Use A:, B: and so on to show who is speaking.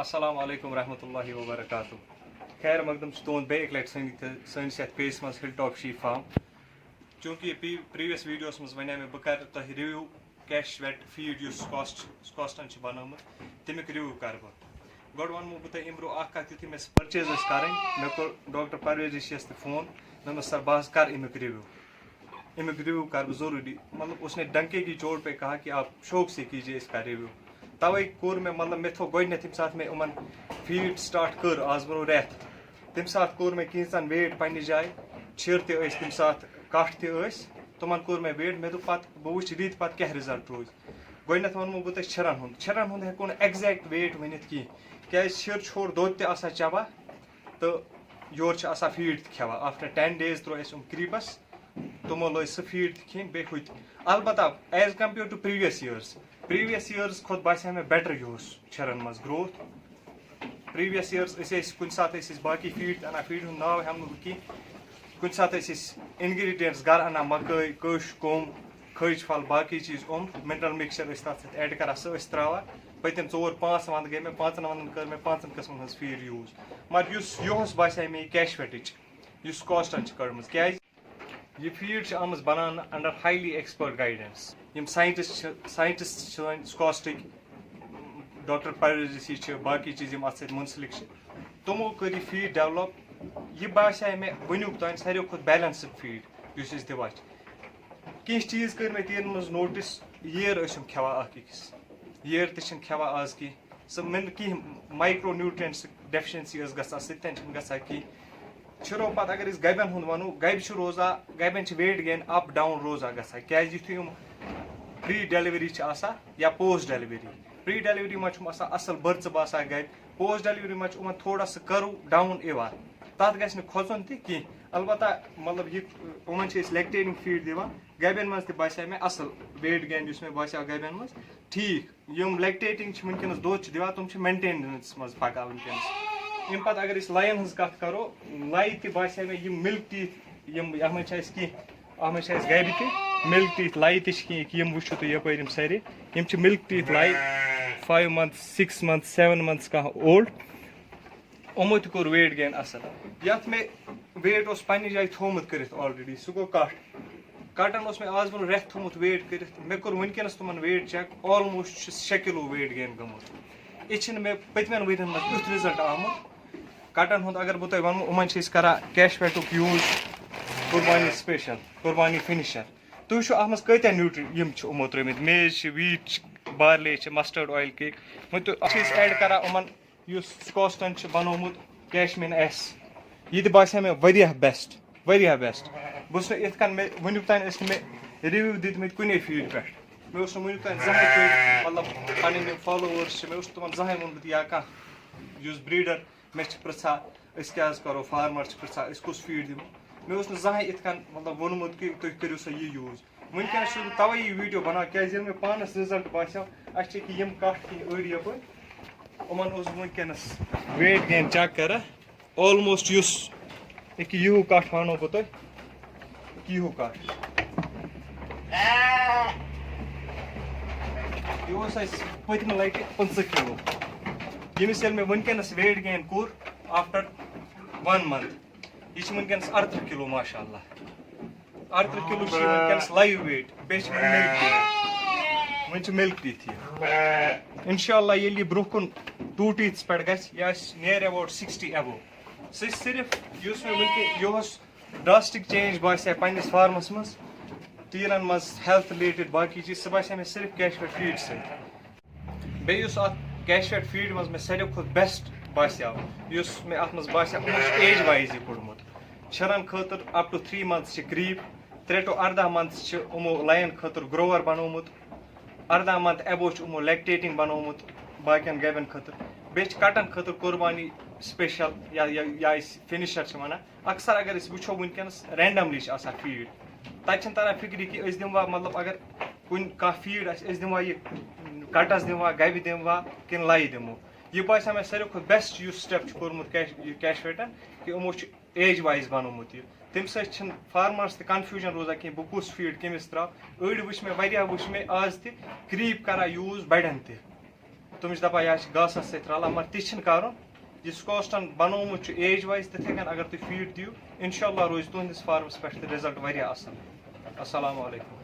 A: السلام علیکم ورحمۃ اللہ وبرکاتہ. خیر مقدم تہد بیک لٹ سنس یھ پیس مز ہل ٹاپ شی فارم. چونکہ پریویس ویڈیوس مز ون میں بہ کر تہ ریویو کیش ویٹ فیڈ اس سکاسٹن بنومت تمیک ریویو کر بہ گۄڈٕ ونمو بہ تۄہہِ امہِ برونٛہہ اکھ کتھ یُتھُے مےٚ سُہ پرچیز ٲس کرٕنۍ مےٚ کوٚر ڈاکٹر پرویز جِیَس تہِ فون دوٚپمَس سر بہٕ حظ کر امیُک ریویو کر بہٕ ضروٗری مطلب اس نے ڈنکے کی چوٹ پہ کہا کہ آپ شوق سے کیجیے اس کا ریویو. توے کوٚر مےٚ مطلب مےٚ تھوٚو گۄڈٕنیتھ ییٚمہِ ساتہٕ مےٚ یِمن فیٖڈ سٹاٹ کٔر آز برونٛہہ رٮ۪تھ تمہِ ساتہٕ کوٚر مےٚ کینٛژن ویٹ پننہِ جایہِ چھِر تہِ ٲسۍ تمہِ ساتہٕ کٹھ تہِ ٲسۍ تِمن کوٚر مےٚ ویٹ مےٚ دوٚپ پتہٕ بہٕ وٕچھِ رٮ۪تۍ پتہٕ کیٛاہ رِزلٹ روزِ. گۄڈٕنیتھ ونمو بہٕ تۄہہِ چھِرن ہُنٛد ہٮ۪کو نہٕ ایگزیکٹ ویٹ ؤنِتھ کینٛہہ کیٛازِ چھِر چھِ ہورٕ دۄد تہِ آسان چٮ۪وان تہٕ یورٕ چھِ آسان فیٖڈ تہِ کھٮ۪وان. آفٹر 10 days ترٛوو اَسہِ کریٖپس تِمو لٲج سُہ فیٖڈ تہِ کھٮ۪نۍ بیٚیہِ ہُہ تہِ البتہ ایز کمپیٲرڈ ٹُو پریٖویس یِیٲرٕس کھۄتہٕ باسیو مےٚ بیٹر یِہُس چھِرن منٛز گروتھ. پریٖویس یِیٲرٕس ٲسۍ کُنہِ ساتہٕ ٲسۍ أسۍ باقٕے فیٖڈ تہِ اَنان فیٖڈ ہُنٛد ناو ہٮ۪مہٕ نہٕ بہٕ کینٛہہ کُنہِ ساتہٕ ٲسۍ أسۍ اِنگریٖڈینٹس گرٕ اَنان مکٲے کوٚش کوٚم کھٔج پھل باقٕے چیٖز مِنرل مِکسچر ٲسۍ تَتھ سۭتۍ ایڈ کران سُہ ٲسۍ تراوان. پٔتِم 4-5 ونٛدٕ گٔے مےٚ 5 ونٛدن کٔر مےٚ 5 قٕسمن ہٕنٛز فیٖڈ یوٗز مگر یُس یِہُس باسے مےٚ یہِ کیش ویٹٕچ یُس سکاسٹن چھِ کٔڑمٕژ کیٛازِ یہِ فیٖڈ چھِ آمٕژ بناونہٕ انڈر ہایلی ایکسپٲرٹ گایڈنس. یِم ساینٹسٹ چھِ سٲنۍ سکاسٹٕکۍ ڈاکٹر پرویز جی چھِ باقٕے چیٖز یِم اتھ سۭتۍ مُنسلک چھِ تِمو کٔر یہِ فیٖڈ ڈیولپ. یہِ باسے مےٚ وٕنیُک تام ساروی کھۄتہٕ بیلنسٕڈ فیٖڈ یُس أسۍ دِوان چھِ. کینٛہہ چیٖز کٔرۍ مےٚ تیٖرن منٛز نوٹِس ییر ٲسۍ یِم کھٮ۪وان اکھ أکِس ییر تہِ چھِنہٕ کھٮ۪وان آز کینٛہہ سُہ کینٛہہ مایکرو نیوٹرینٹس ڈیفشنسی ٲس گژھان سُہ تہِ چھِنہٕ گژھان کینٛہہ. چھِرو پتہٕ اگر أسۍ گبٮ۪ن ہُنٛد ونو گبہِ چھِ روزان گبٮ۪ن چھِ ویٹ گین اپ ڈاوُن روزان گژھان کیٛازِ یِتھُے یِم پری ڈیلؤری چھِ آسان یا پوسٹ ڈیلؤری پری ڈیلؤری منٛز چھُ یِم آسان اصل بٔرژٕ باسان گبہِ پوسٹ ڈیلؤری منٛز چھُ یِمن تھوڑا سُہ کٔرو ڈاوُن یِوان تتھ گژھِ نہٕ کھۄژُن تہِ کینٛہہ. البتہ مطلب یہِ یِمن چھِ أسۍ لیکٹیٹنگ فیٖڈ دِوان گبٮ۪ن منٛز تہِ باسیو مےٚ اصل ویٹ گین یُس مےٚ باسیو گبٮ۪ن منٛز ٹھیٖک. یِم لیکٹیٹنگ چھِ وٕنکیٚنس دۄد چھِ دِوان تِم چھِ مینٹیننس منٛز پکان وٕنکیٚنس. امہِ پتہٕ اگر أسۍ لایَن ہٕنٛز کتھ کرو لایہِ تہِ باسیو مےٚ یِم مِلک ٹیٖتھ یِم یتھ منٛز چھِ اَسہِ کینٛہہ اتھ منٛز چھِ اَسہِ گرِ تہِ مِلک ٹیٖتھ لایہِ تہِ چھِ کینٛہہ یِم وٕچھو تُہۍ یپٲرۍ یِم سارے یِم چھِ milk teeth لایہِ 5 months 6 months 7 months کانٛہہ اولڈ یِمو تہِ کوٚر ویٹ گین اصل. یتھ مےٚ ویٹ اوس پننہِ جایہِ تھوٚومُت کٔرِتھ آلریڈی سُہ گوٚو کٹھ کٹن اوس مےٚ آز برونٛہہ رٮ۪تھ تھوٚومُت ویٹ کٔرِتھ مےٚ کوٚر وٕنکیٚنس تِمن ویٹ چیک آلموسٹ چھُ 6 کِلوٗ ویٹ گین گوٚمُت. یہِ چھِنہٕ مےٚ پٔتمٮ۪ن ؤرین منٛز یُتھ رِزلٹ آمُت. کٹن ہُنٛد اگر بہٕ تۄہہِ ونہو یِمن چھِ أسۍ کران کیش ویٹُک یوٗز قُربانی سپیشل قُربانی فِنِشر. تُہۍ وٕچھو اتھ منٛز کۭتیاہ یِم چھِ یِمو ترٲومٕتۍ میز چھِ ویٖٹ چھِ بارلے چھِ مسٹٲرڈ اویل کیک وۄنۍ چھِ أسۍ ایڈ کران یِمن یُس سکاسٹن چھُ بنومُت کیشمین ایس یہِ تہِ باسیو مےٚ واریاہ بیسٹ. بہٕ چھُس نہٕ یِتھ کٔنۍ مےٚ وٕنیُک تام ٲسۍ نہٕ مےٚ رِویو دِتمٕتۍ کُنے فیٖڈ پٮ۪ٹھ مےٚ اوس نہٕ وٕنیُک تام زٕہٕنۍ کٔرۍ مطلب پنٕنۍ یِم فالووٲرٕس چھِ مےٚ اوس تِمن زٕہٕنۍ ووٚنمُت یا کانٛہہ یُس بریٖڈر مےٚ چھِ پرژھان أسۍ کیٛاہ حظ کرو فارمر چھِ پرژھان أسۍ کُس فیٖڈ دِمو مےٚ اوس نہٕ زٕہٕنۍ یِتھ کٔنۍ مطلب ووٚنمُت کہِ تُہۍ کٔرِو سا یہِ یوٗز. وٕنکیٚنس چھُس بہٕ توے یہِ ویٖڈیو بناوان کیٛازِ ییٚلہِ مےٚ پانس رِزلٹ باسیو اَسہِ چھِ ییٚکیٛاہ یِم کٹھ کِنۍ أڑۍ یپٲرۍ یِمن اوسُس بہٕ وٕنکیٚنس ویٹ گین چیک کران آلموسٹ یُس ییٚکیٛاہ یِہُو کٹھ ونو بہٕ تۄہہِ یِہُو کٹھ یہِ اوس اَسہِ پٔتمہِ لٹہِ 15 کِلوٗ ییٚمِس ییٚلہِ مےٚ وٕنکیٚنس ویٹ گین کوٚر آفٹر 1 month یہِ چھِ وٕنکیٚنس 38 کِلوٗ ماشاء اللہ 38 کِلوٗ چھِ یہِ وٕنکیٚنس لایِو ویٹ بیٚیہِ چھِ وۄنۍ چھِ مِلک ٹیٖتھ یہِ انشاء اللہ ییٚلہِ یہِ برونٛہہ کُن 2 teeths پٮ۪ٹھ گژھِ یہِ آسہِ نِیر ایباوُٹ 60 above سُہ چھِ صرف یُس مےٚ وٕنکیٚن یِہُس ڈراسٹِک چینج باسیو پننِس فارمس منٛز تیٖرن منٛز ہیلتھ رِلیٹِڈ باقٕے چیٖز سُہ باسیو مےٚ صرف کیش ویٹ فیٖڈ سۭتۍ. بیٚیہِ یُس اتھ کیش ویٹ فیٖڈ منٛز مےٚ ساروی کھۄتہٕ بیسٹ باسیو یُس مےٚ اتھ منٛز باسیو یِمو چھُ ایج وایز یہِ کوٚڑمُت. چھِرن خٲطرٕ اپ ٹُو 3 months چھِ کریٖپ 3 to 18 months چھِ یِمو لایَن خٲطرٕ گروور بنومُت 18 month ایبو چھُ یِمو لیکٹیٹنگ بنومُت باقین گبٮ۪ن خٲطرٕ بیٚیہِ چھِ کٹن خٲطرٕ قُربانی سپیشل یا أسۍ فِنِشر چھِ ونان. اکثر اگر أسۍ وٕچھو وٕنکیٚنس رینڈملی چھِ آسان فیٖڈ تتہِ چھنہٕ تران فِکرِ کہِ أسۍ دِموا مطلب اگر کُنہِ کانٛہہ فیٖڈ آسہِ أسۍ دِموا یہِ کٹس دِموا گبہِ دِموا کِنہٕ لایہِ دِمو. یہِ باسیو مےٚ ساروی کھۄتہٕ بیسٹ یُس سٹیپ چھُ کوٚرمُت کیش ویٹن کہِ یِمو چھُ ایج وایز بنومُت یہِ تمہِ سۭتۍ چھِنہٕ فارمرس تہِ کنفیوٗجن روزان کینٛہہ بہٕ کُس فیٖڈ کٔمِس تراو. أڑۍ وٕچھ مےٚ واریاہ وٕچھ مےٚ آز تہِ کریٖپ کران یوٗز بڑٮ۪ن تہِ تم دپان یہ گاسس ست رلان مگر تہ کرن یہ سکاسٹن بنومت ایج وائز تتھے کن اگر تھی فیڈ دیو انشاء اللہ روز تہندس فارمس پہ رزلٹ واریاہ اصل. السلام علیکم.